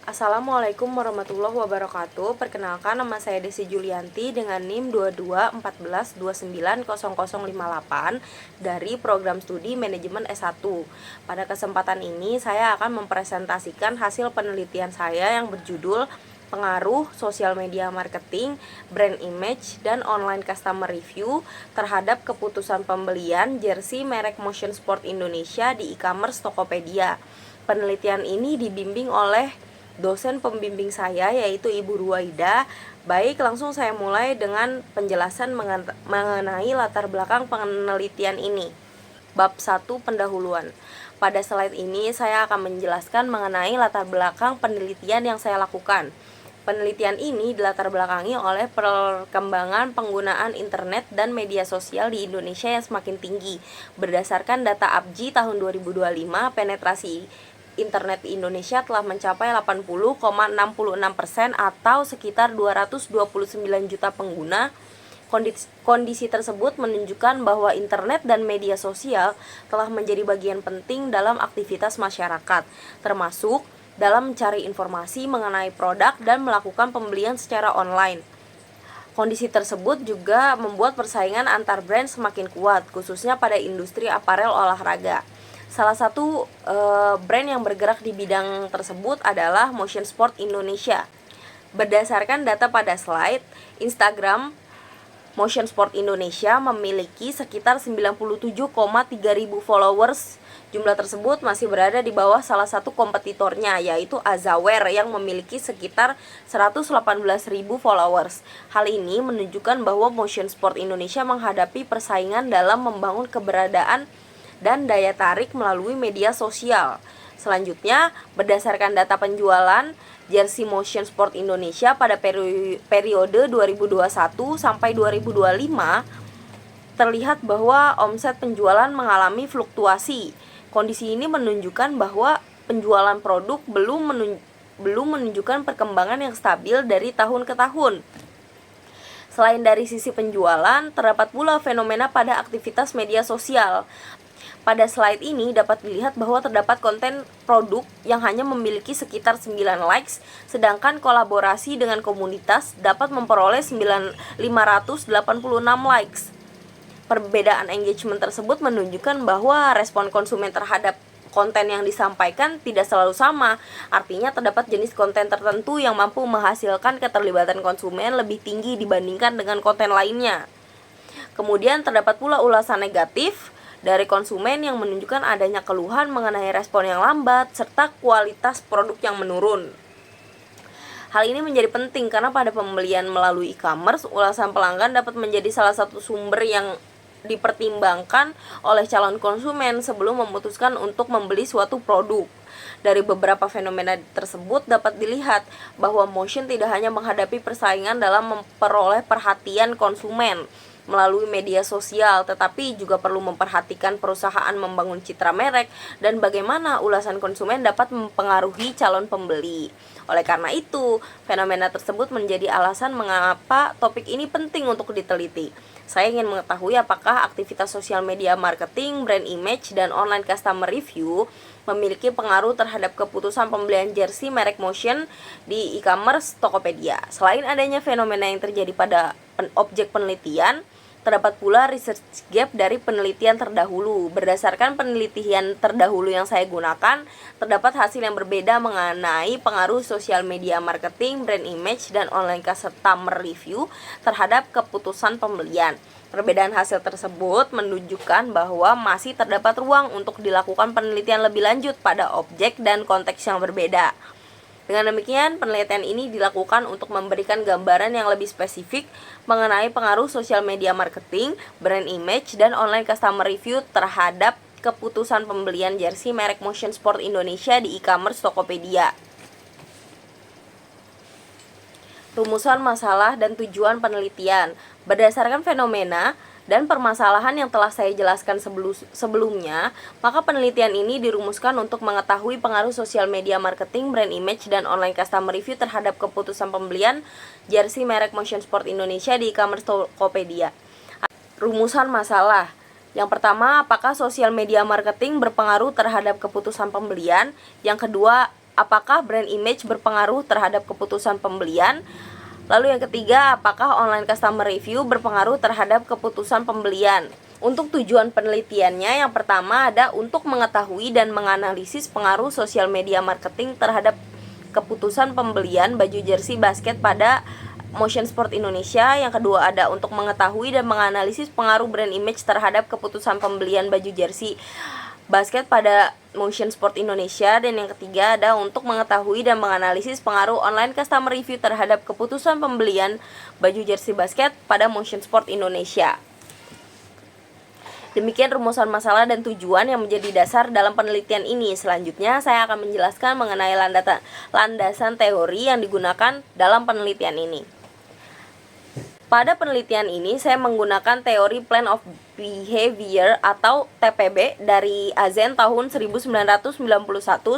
Assalamualaikum warahmatullahi wabarakatuh. Perkenalkan, nama saya Desi Julianti dengan NIM 2214290058 dari program studi manajemen S1. Pada kesempatan ini saya akan mempresentasikan hasil penelitian saya yang berjudul pengaruh sosial media marketing, brand image, dan online customer review terhadap keputusan pembelian jersey merek Motion Sport Indonesia di e-commerce Tokopedia. Penelitian ini dibimbing oleh dosen pembimbing saya, yaitu Ibu Ruwaida. Baik, langsung saya mulai dengan penjelasan mengenai latar belakang penelitian ini. Bab 1, pendahuluan. Pada slide ini saya akan menjelaskan mengenai latar belakang penelitian yang saya lakukan. Penelitian ini dilatar belakangi oleh perkembangan penggunaan internet dan media sosial di Indonesia yang semakin tinggi. Berdasarkan data APJI tahun 2025, penetrasi internet di Indonesia telah mencapai 80,66% atau sekitar 229 juta pengguna. Kondisi tersebut menunjukkan bahwa internet dan media sosial telah menjadi bagian penting dalam aktivitas masyarakat, termasuk dalam mencari informasi mengenai produk dan melakukan pembelian secara online. Kondisi tersebut juga membuat persaingan antar brand semakin kuat, khususnya pada industri aparel olahraga. Salah satu brand yang bergerak di bidang tersebut adalah Motion Sport Indonesia. Berdasarkan data pada slide, Instagram Motion Sport Indonesia memiliki sekitar 97,3 ribu followers. Jumlah tersebut masih berada di bawah salah satu kompetitornya, yaitu Azaware yang memiliki sekitar 118.000 followers. Hal ini menunjukkan bahwa Motion Sport Indonesia menghadapi persaingan dalam membangun keberadaan dan daya tarik melalui media sosial. Selanjutnya, berdasarkan data penjualan jersey Motion Sport Indonesia pada periode 2021 sampai 2025, terlihat bahwa omset penjualan mengalami fluktuasi. Kondisi ini menunjukkan bahwa penjualan produk belum menunjukkan perkembangan yang stabil dari tahun ke tahun. Selain dari sisi penjualan, terdapat pula fenomena pada aktivitas media sosial. Pada slide ini dapat dilihat bahwa terdapat konten produk yang hanya memiliki sekitar 9 likes, sedangkan kolaborasi dengan komunitas dapat memperoleh 586 likes. Perbedaan engagement tersebut menunjukkan bahwa respon konsumen terhadap konten yang disampaikan tidak selalu sama. Artinya terdapat jenis konten tertentu yang mampu menghasilkan keterlibatan konsumen lebih tinggi dibandingkan dengan konten lainnya. Kemudian terdapat pula ulasan negatif dari konsumen yang menunjukkan adanya keluhan mengenai respon yang lambat serta kualitas produk yang menurun. Hal ini menjadi penting karena pada pembelian melalui e-commerce, ulasan pelanggan dapat menjadi salah satu sumber yang dipertimbangkan oleh calon konsumen sebelum memutuskan untuk membeli suatu produk. Dari beberapa fenomena tersebut dapat dilihat bahwa Motion tidak hanya menghadapi persaingan dalam memperoleh perhatian konsumen melalui media sosial, tetapi juga perlu memperhatikan perusahaan membangun citra merek dan bagaimana ulasan konsumen dapat mempengaruhi calon pembeli. Oleh karena itu, fenomena tersebut menjadi alasan mengapa topik ini penting untuk diteliti. Saya ingin mengetahui apakah aktivitas sosial media marketing, brand image, dan online customer review memiliki pengaruh terhadap keputusan pembelian jersey merek Motion di e-commerce Tokopedia. Selain adanya fenomena yang terjadi pada objek penelitian, terdapat pula research gap dari penelitian terdahulu. Berdasarkan penelitian terdahulu yang saya gunakan, terdapat hasil yang berbeda mengenai pengaruh sosial media marketing, brand image, dan online customer review terhadap keputusan pembelian. Perbedaan hasil tersebut menunjukkan bahwa masih terdapat ruang untuk dilakukan penelitian lebih lanjut pada objek dan konteks yang berbeda. Dengan demikian, penelitian ini dilakukan untuk memberikan gambaran yang lebih spesifik mengenai pengaruh sosial media marketing, brand image, dan online customer review terhadap keputusan pembelian jersey merek Motion Sport Indonesia di e-commerce Tokopedia. Rumusan masalah dan tujuan penelitian. Berdasarkan fenomena dan permasalahan yang telah saya jelaskan sebelumnya, maka penelitian ini dirumuskan untuk mengetahui pengaruh sosial media marketing, brand image, dan online customer review terhadap keputusan pembelian jersey merek Motion Sport Indonesia di e-commerce Tokopedia. Rumusan masalah. Yang pertama, apakah sosial media marketing berpengaruh terhadap keputusan pembelian? Yang kedua, apakah brand image berpengaruh terhadap keputusan pembelian? Lalu yang ketiga, apakah online customer review berpengaruh terhadap keputusan pembelian? Untuk tujuan penelitiannya, yang pertama ada untuk mengetahui dan menganalisis pengaruh sosial media marketing terhadap keputusan pembelian baju jersey basket pada Motion Sport Indonesia. Yang kedua ada untuk mengetahui dan menganalisis pengaruh brand image terhadap keputusan pembelian baju jersey basket pada Motion Sport Indonesia. Dan yang ketiga ada untuk mengetahui dan menganalisis pengaruh online customer review terhadap keputusan pembelian baju jersey basket pada Motion Sport Indonesia. Demikian rumusan masalah dan tujuan yang menjadi dasar dalam penelitian ini. Selanjutnya saya akan menjelaskan mengenai landasan teori yang digunakan dalam penelitian ini. Pada penelitian ini saya menggunakan teori Plan of Behavior atau TPB dari Azen tahun 1991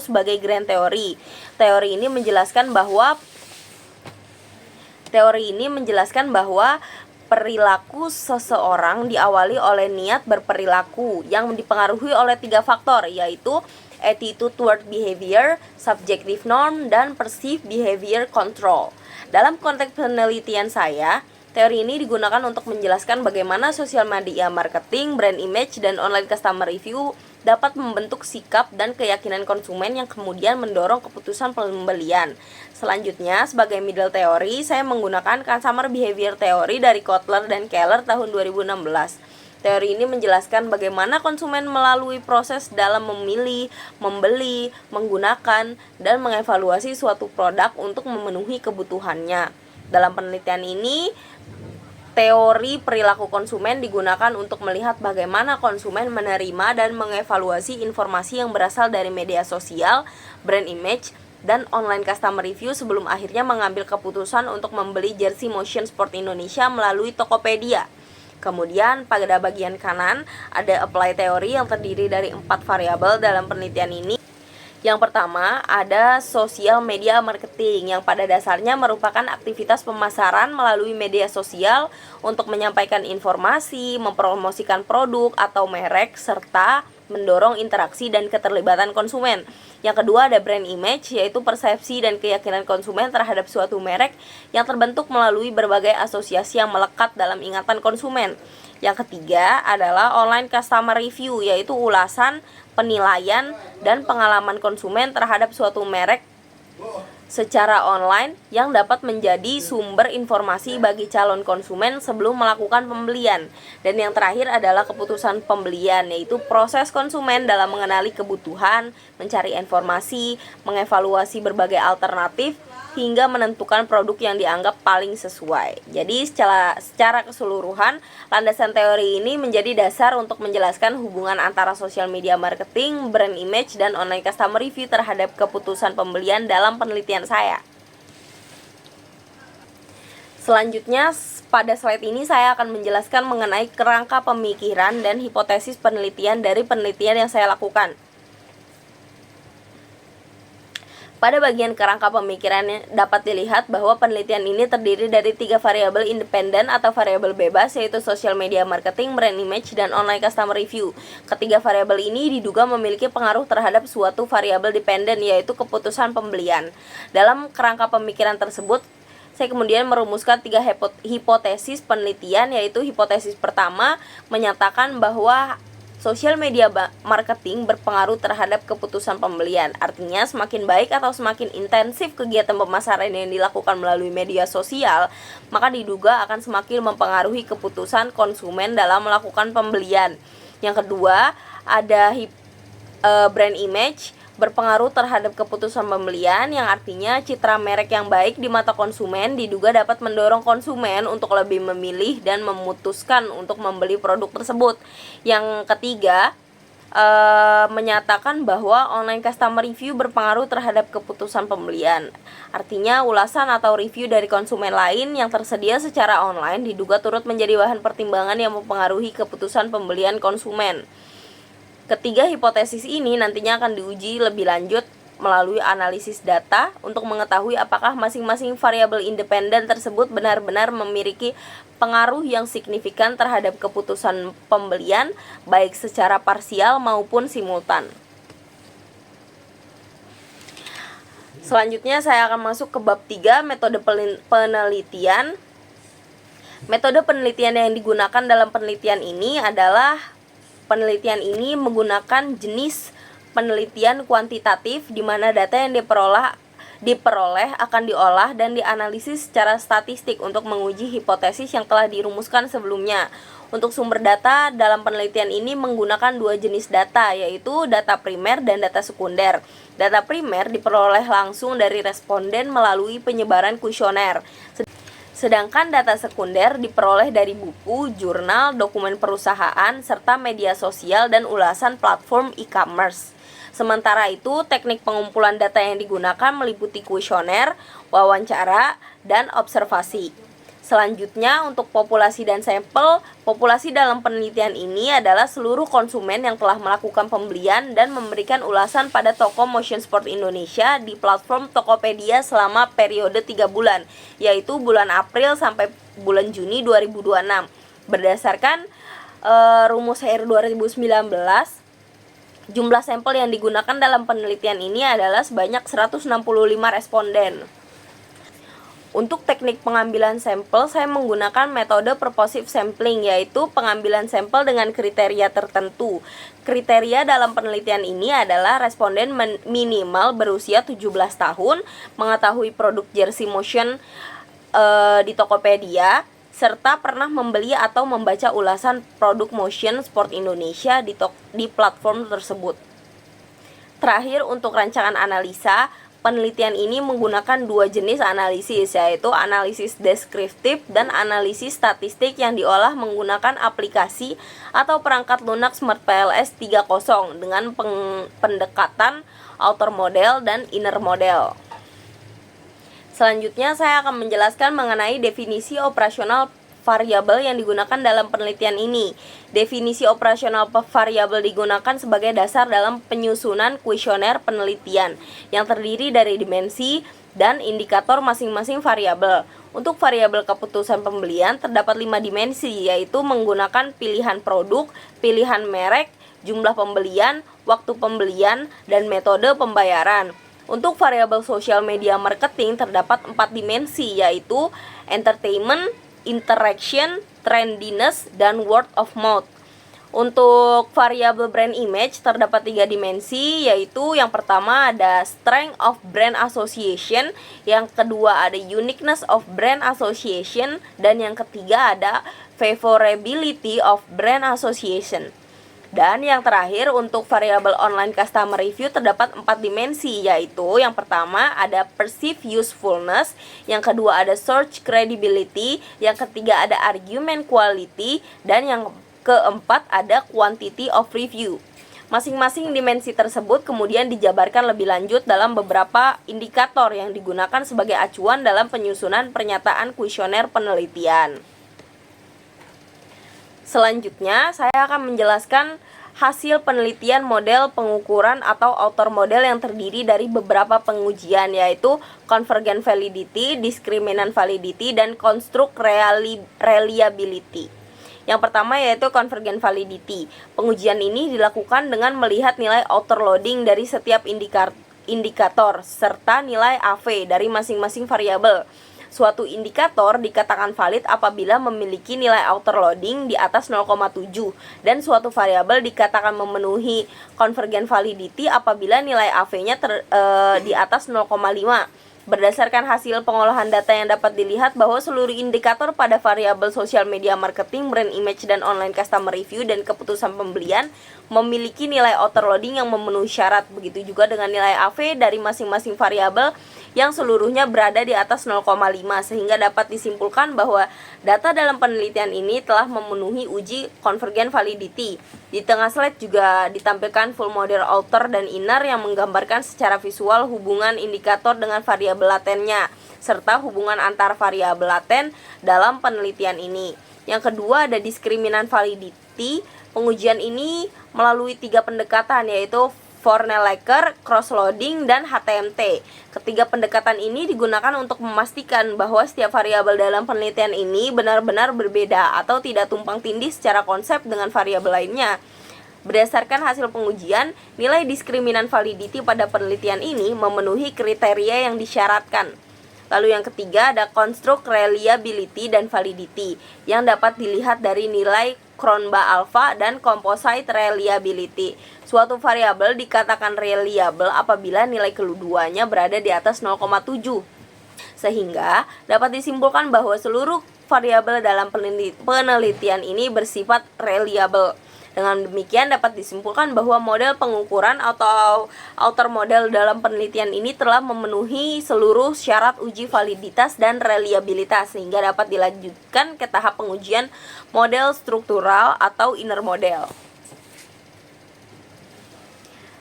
sebagai grand teori. Teori ini menjelaskan bahwa perilaku seseorang diawali oleh niat berperilaku yang dipengaruhi oleh 3 faktor, yaitu attitude toward behavior, subjective norm, dan perceived behavior control. Dalam konteks penelitian saya, teori ini digunakan untuk menjelaskan bagaimana sosial media marketing, brand image, dan online customer review dapat membentuk sikap dan keyakinan konsumen yang kemudian mendorong keputusan pembelian. Selanjutnya, sebagai middle teori, saya menggunakan Consumer Behavior Theory dari Kotler dan Keller tahun 2016. Teori ini menjelaskan bagaimana konsumen melalui proses dalam memilih, membeli, menggunakan, dan mengevaluasi suatu produk untuk memenuhi kebutuhannya. Dalam penelitian ini, teori perilaku konsumen digunakan untuk melihat bagaimana konsumen menerima dan mengevaluasi informasi yang berasal dari media sosial, brand image, dan online customer review sebelum akhirnya mengambil keputusan untuk membeli jersey Motion Sport Indonesia melalui Tokopedia. Kemudian pada bagian kanan ada apply teori yang terdiri dari 4 variabel dalam penelitian ini. Yang pertama ada sosial media marketing yang pada dasarnya merupakan aktivitas pemasaran melalui media sosial untuk menyampaikan informasi, mempromosikan produk atau merek, serta mendorong interaksi dan keterlibatan konsumen. Yang kedua ada brand image, yaitu persepsi dan keyakinan konsumen terhadap suatu merek yang terbentuk melalui berbagai asosiasi yang melekat dalam ingatan konsumen. Yang ketiga adalah online customer review, yaitu ulasan, penilaian, dan pengalaman konsumen terhadap suatu merek secara online yang dapat menjadi sumber informasi bagi calon konsumen sebelum melakukan pembelian. Dan yang terakhir adalah keputusan pembelian, yaitu proses konsumen dalam mengenali kebutuhan, mencari informasi, mengevaluasi berbagai alternatif, hingga menentukan produk yang dianggap paling sesuai. Jadi secara keseluruhan, landasan teori ini menjadi dasar untuk menjelaskan hubungan antara sosial media marketing, brand image, dan online customer review terhadap keputusan pembelian dalam penelitian saya. Selanjutnya, pada slide ini saya akan menjelaskan mengenai kerangka pemikiran dan hipotesis penelitian dari penelitian yang saya lakukan. Pada bagian kerangka pemikirannya dapat dilihat bahwa penelitian ini terdiri dari 3 variabel independen atau variabel bebas, yaitu social media marketing, brand image, dan online customer review. Ketiga variabel ini diduga memiliki pengaruh terhadap suatu variabel dependen, yaitu keputusan pembelian. Dalam kerangka pemikiran tersebut, saya kemudian merumuskan 3 hipotesis penelitian, yaitu hipotesis pertama menyatakan bahwa sosial media marketing berpengaruh terhadap keputusan pembelian. Artinya semakin baik atau semakin intensif kegiatan pemasaran yang dilakukan melalui media sosial, maka diduga akan semakin mempengaruhi keputusan konsumen dalam melakukan pembelian. Yang kedua, ada brand image berpengaruh terhadap keputusan pembelian, yang artinya citra merek yang baik di mata konsumen diduga dapat mendorong konsumen untuk lebih memilih dan memutuskan untuk membeli produk tersebut. Yang ketiga, menyatakan bahwa online customer review berpengaruh terhadap keputusan pembelian. Artinya ulasan atau review dari konsumen lain yang tersedia secara online diduga turut menjadi bahan pertimbangan yang mempengaruhi keputusan pembelian konsumen. Ketiga hipotesis ini nantinya akan diuji lebih lanjut melalui analisis data untuk mengetahui apakah masing-masing variabel independen tersebut benar-benar memiliki pengaruh yang signifikan terhadap keputusan pembelian, baik secara parsial maupun simultan. Selanjutnya saya akan masuk ke bab 3, metode penelitian. Metode penelitian yang digunakan dalam penelitian ini adalah penelitian ini menggunakan jenis penelitian kuantitatif di mana data yang diperoleh akan diolah dan dianalisis secara statistik untuk menguji hipotesis yang telah dirumuskan sebelumnya. Untuk sumber data dalam penelitian ini menggunakan dua jenis data, yaitu data primer dan data sekunder. Data primer diperoleh langsung dari responden melalui penyebaran kuesioner. Sedangkan data sekunder diperoleh dari buku, jurnal, dokumen perusahaan, serta media sosial dan ulasan platform e-commerce. Sementara itu, teknik pengumpulan data yang digunakan meliputi kuesioner, wawancara, dan observasi. Selanjutnya, untuk populasi dan sampel, populasi dalam penelitian ini adalah seluruh konsumen yang telah melakukan pembelian dan memberikan ulasan pada toko Motion Sport Indonesia di platform Tokopedia selama periode 3 bulan, yaitu bulan April sampai bulan Juni 2026. Berdasarkan rumus HR 2019, jumlah sampel yang digunakan dalam penelitian ini adalah sebanyak 165 responden. Untuk teknik pengambilan sampel, saya menggunakan metode purposive sampling, yaitu pengambilan sampel dengan kriteria tertentu. Kriteria dalam penelitian ini adalah responden minimal berusia 17 tahun, mengetahui produk jersey motion di Tokopedia, serta pernah membeli atau membaca ulasan produk Motion Sport Indonesia di platform tersebut. Terakhir, untuk rancangan analisa, penelitian ini menggunakan dua jenis analisis, yaitu analisis deskriptif dan analisis statistik yang diolah menggunakan aplikasi atau perangkat lunak Smart PLS 3.0 dengan pendekatan outer model dan inner model. Selanjutnya saya akan menjelaskan mengenai definisi operasional variabel yang digunakan dalam penelitian ini. Definisi operasional variabel digunakan sebagai dasar dalam penyusunan kuesioner penelitian yang terdiri dari dimensi dan indikator masing-masing variabel. Untuk variabel keputusan pembelian terdapat 5 dimensi, yaitu menggunakan pilihan produk, pilihan merek, jumlah pembelian, waktu pembelian, dan metode pembayaran. Untuk variabel sosial media marketing terdapat 4 dimensi, yaitu entertainment, interaction, trendiness, dan word of mouth. Untuk variabel brand image terdapat 3 dimensi, yaitu yang pertama ada strength of brand association, yang kedua ada uniqueness of brand association, dan yang ketiga ada favorability of brand association. Dan yang terakhir, untuk variabel online customer review terdapat 4 dimensi, yaitu yang pertama ada perceived usefulness, yang kedua ada search credibility, yang ketiga ada argument quality, dan yang keempat ada quantity of review. Masing-masing dimensi tersebut kemudian dijabarkan lebih lanjut dalam beberapa indikator yang digunakan sebagai acuan dalam penyusunan pernyataan kuesioner penelitian. Selanjutnya, saya akan menjelaskan hasil penelitian model pengukuran atau outer model yang terdiri dari beberapa pengujian, yaitu convergent validity, discriminant validity, dan construct reliability. Yang pertama yaitu convergent validity. Pengujian ini dilakukan dengan melihat nilai outer loading dari setiap indikator serta nilai AV dari masing-masing variabel. Suatu indikator dikatakan valid apabila memiliki nilai outer loading di atas 0,7 dan suatu variabel dikatakan memenuhi convergent validity apabila nilai AV-nya di atas 0,5. Berdasarkan hasil pengolahan data yang dapat dilihat bahwa seluruh indikator pada variabel sosial media marketing, brand image, dan online customer review dan keputusan pembelian memiliki nilai outer loading yang memenuhi syarat. Begitu juga dengan nilai AV dari masing-masing variabel yang seluruhnya berada di atas 0,5, sehingga dapat disimpulkan bahwa data dalam penelitian ini telah memenuhi uji convergent validity. Di tengah slide juga ditampilkan full model outer dan inner yang menggambarkan secara visual hubungan indikator dengan variabel latennya, serta hubungan antar variabel laten dalam penelitian ini. Yang kedua ada discriminant validity. Pengujian ini melalui 3 pendekatan, yaitu Fornelleker, cross-loading, dan HTMT. Ketiga pendekatan ini digunakan untuk memastikan bahwa setiap variabel dalam penelitian ini benar-benar berbeda atau tidak tumpang tindih secara konsep dengan variabel lainnya. Berdasarkan hasil pengujian, nilai diskriminan validity pada penelitian ini memenuhi kriteria yang disyaratkan. Lalu yang ketiga ada construct reliability dan validity yang dapat dilihat dari nilai Cronbach alpha dan composite reliability. Suatu variabel dikatakan reliable apabila nilai keduanya berada di atas 0,7. Sehingga dapat disimpulkan bahwa seluruh variabel dalam penelitian ini bersifat reliable. Dengan demikian dapat disimpulkan bahwa model pengukuran atau outer model dalam penelitian ini telah memenuhi seluruh syarat uji validitas dan reliabilitas sehingga dapat dilanjutkan ke tahap pengujian model struktural atau inner model.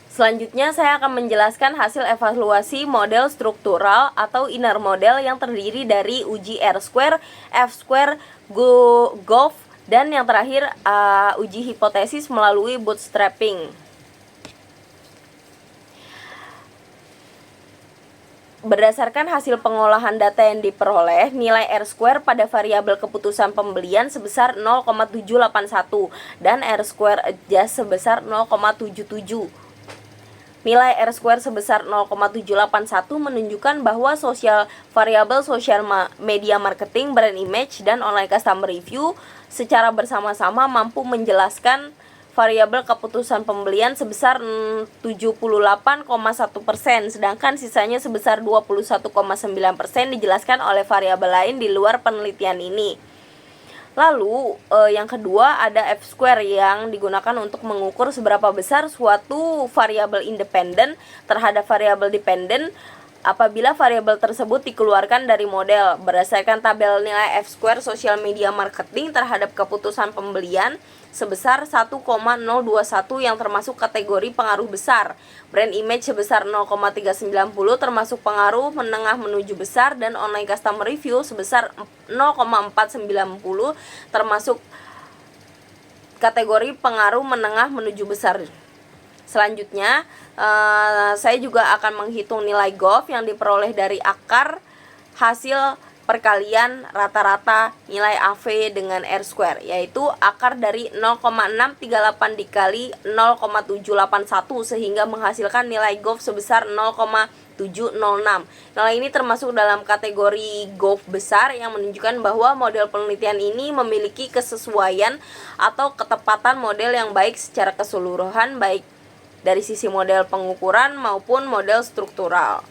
Selanjutnya saya akan menjelaskan hasil evaluasi model struktural atau inner model yang terdiri dari uji R-square, F-square, GOF, dan yang terakhir uji hipotesis melalui bootstrapping. Berdasarkan hasil pengolahan data yang diperoleh, nilai R-square pada variabel keputusan pembelian sebesar 0,781 dan R-square adjust sebesar 0,77. Nilai R-square sebesar 0,781 menunjukkan bahwa variabel social media marketing, brand image, dan online customer review secara bersama-sama mampu menjelaskan variabel keputusan pembelian sebesar 78,1%, sedangkan sisanya sebesar 21,9% dijelaskan oleh variabel lain di luar penelitian ini. Lalu yang kedua ada F-square yang digunakan untuk mengukur seberapa besar suatu variabel independen terhadap variabel dependen apabila variabel tersebut dikeluarkan dari model. Berdasarkan tabel nilai F-square social media marketing terhadap keputusan pembelian sebesar 1,021 yang termasuk kategori pengaruh besar, brand image sebesar 0,390 termasuk pengaruh menengah menuju besar, dan online customer review sebesar 0,490 termasuk kategori pengaruh menengah menuju besar. Selanjutnya saya juga akan menghitung nilai GOF yang diperoleh dari akar hasil perkalian rata-rata nilai AV dengan R-square, yaitu akar dari 0,638 dikali 0,781 sehingga menghasilkan nilai GOF sebesar 0,706. Nilai ini termasuk dalam kategori GOF besar yang menunjukkan bahwa model penelitian ini memiliki kesesuaian atau ketepatan model yang baik secara keseluruhan, baik dari sisi model pengukuran maupun model struktural.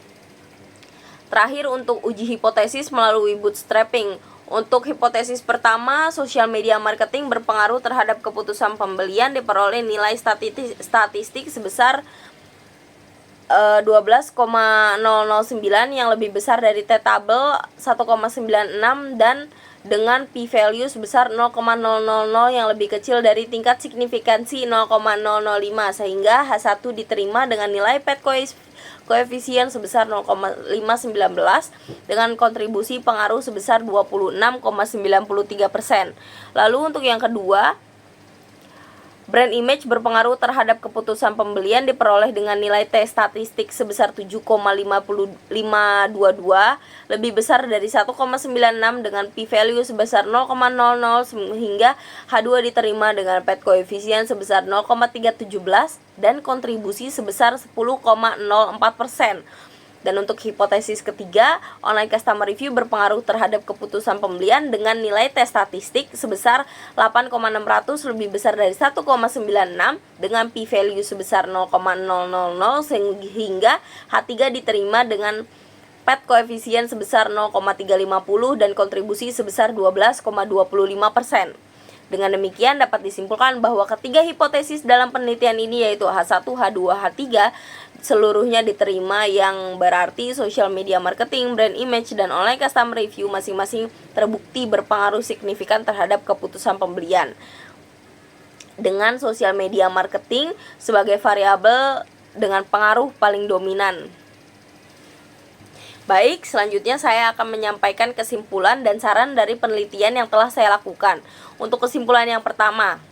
Terakhir untuk uji hipotesis melalui bootstrapping. Untuk hipotesis pertama, social media marketing berpengaruh terhadap keputusan pembelian diperoleh nilai statistik sebesar 12,009 yang lebih besar dari T-tabel 1,96 dan dengan p-value sebesar 0,000 yang lebih kecil dari tingkat signifikansi 0,005 sehingga H1 diterima dengan nilai PET koefisien sebesar 0,519 dengan kontribusi pengaruh sebesar 26,93%. Lalu untuk yang kedua, brand image berpengaruh terhadap keputusan pembelian diperoleh dengan nilai T statistik sebesar 7,522 lebih besar dari 1,96 dengan p-value sebesar 0,00 hingga H2 diterima dengan PET koefisien sebesar 0,317 dan kontribusi sebesar 10,04%. Dan untuk hipotesis ketiga, online customer review berpengaruh terhadap keputusan pembelian dengan nilai T statistik sebesar 8,600 lebih besar dari 1,96 dengan p-value sebesar 0,000 sehingga H3 diterima dengan PET koefisien sebesar 0,350 dan kontribusi sebesar 12,25%. Dengan demikian dapat disimpulkan bahwa ketiga hipotesis dalam penelitian ini yaitu H1, H2, H3 seluruhnya diterima, yang berarti social media marketing, brand image, dan online customer review masing-masing terbukti berpengaruh signifikan terhadap keputusan pembelian. Dengan social media marketing sebagai variabel dengan pengaruh paling dominan. Baik, selanjutnya saya akan menyampaikan kesimpulan dan saran dari penelitian yang telah saya lakukan. Untuk kesimpulan yang pertama,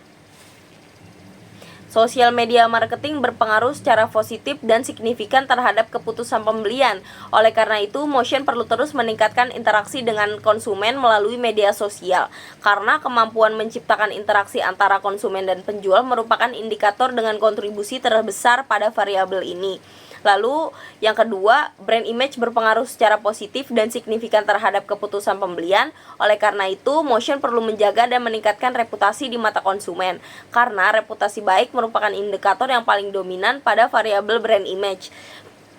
Sosial media marketing berpengaruh secara positif dan signifikan terhadap keputusan pembelian. Oleh karena itu, Motion perlu terus meningkatkan interaksi dengan konsumen melalui media sosial. Karena kemampuan menciptakan interaksi antara konsumen dan penjual merupakan indikator dengan kontribusi terbesar pada variabel ini. Lalu yang kedua, brand image berpengaruh secara positif dan signifikan terhadap keputusan pembelian. Oleh karena itu, Motion perlu menjaga dan meningkatkan reputasi di mata konsumen. Karena reputasi baik merupakan indikator yang paling dominan pada variabel brand image.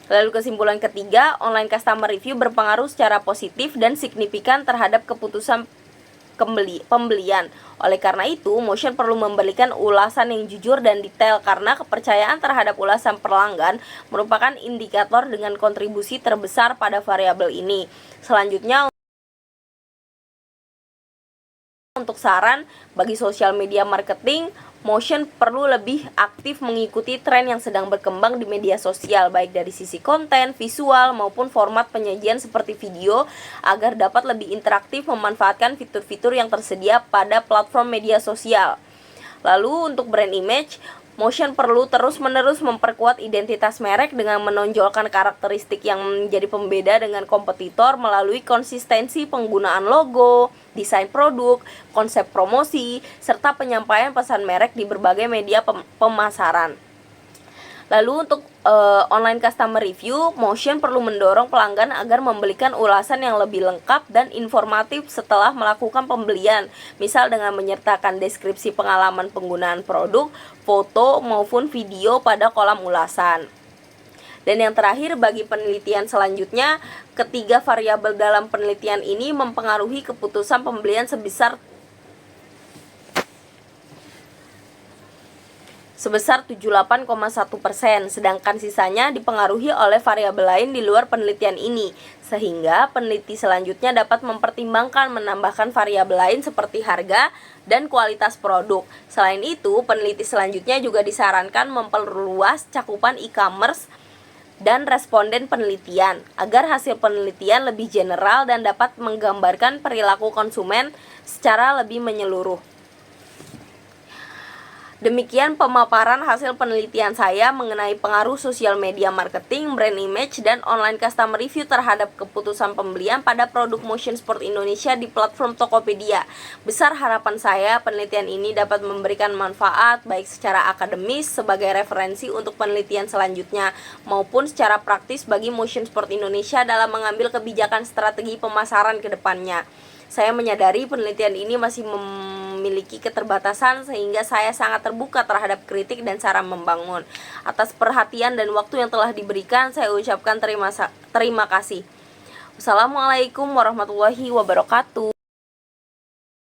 Lalu kesimpulan ketiga, online customer review berpengaruh secara positif dan signifikan terhadap keputusan pembelian. Oleh karena itu, Motion perlu memberikan ulasan yang jujur dan detail karena kepercayaan terhadap ulasan pelanggan merupakan indikator dengan kontribusi terbesar pada variabel ini. Selanjutnya, untuk saran bagi sosial media marketing, Motion perlu lebih aktif mengikuti tren yang sedang berkembang di media sosial, baik dari sisi konten, visual, maupun format penyajian seperti video, agar dapat lebih interaktif memanfaatkan fitur-fitur yang tersedia pada platform media sosial. Lalu untuk brand image, Motion perlu terus-menerus memperkuat identitas merek dengan menonjolkan karakteristik yang menjadi pembeda dengan kompetitor melalui konsistensi penggunaan logo, desain produk, konsep promosi, serta penyampaian pesan merek di berbagai media pemasaran. Lalu untuk online customer review, Motion perlu mendorong pelanggan agar memberikan ulasan yang lebih lengkap dan informatif setelah melakukan pembelian, misal dengan menyertakan deskripsi pengalaman penggunaan produk, foto maupun video pada kolom ulasan. Dan yang terakhir, bagi penelitian selanjutnya, ketiga variabel dalam penelitian ini mempengaruhi keputusan pembelian sebesar 78,1%, sedangkan sisanya dipengaruhi oleh variabel lain di luar penelitian ini, sehingga peneliti selanjutnya dapat mempertimbangkan menambahkan variabel lain seperti harga dan kualitas produk. Selain itu, peneliti selanjutnya juga disarankan memperluas cakupan e-commerce dan responden penelitian, agar hasil penelitian lebih general dan dapat menggambarkan perilaku konsumen secara lebih menyeluruh. Demikian pemaparan hasil penelitian saya mengenai pengaruh sosial media marketing, brand image, dan online customer review terhadap keputusan pembelian pada produk Motion Sport Indonesia di platform Tokopedia. Besar harapan saya penelitian ini dapat memberikan manfaat baik secara akademis sebagai referensi untuk penelitian selanjutnya maupun secara praktis bagi Motion Sport Indonesia dalam mengambil kebijakan strategi pemasaran ke depannya. Saya menyadari penelitian ini masih memiliki keterbatasan sehingga saya sangat terbuka terhadap kritik dan saran membangun. Atas perhatian dan waktu yang telah diberikan, saya ucapkan terima kasih. Wassalamualaikum warahmatullahi wabarakatuh.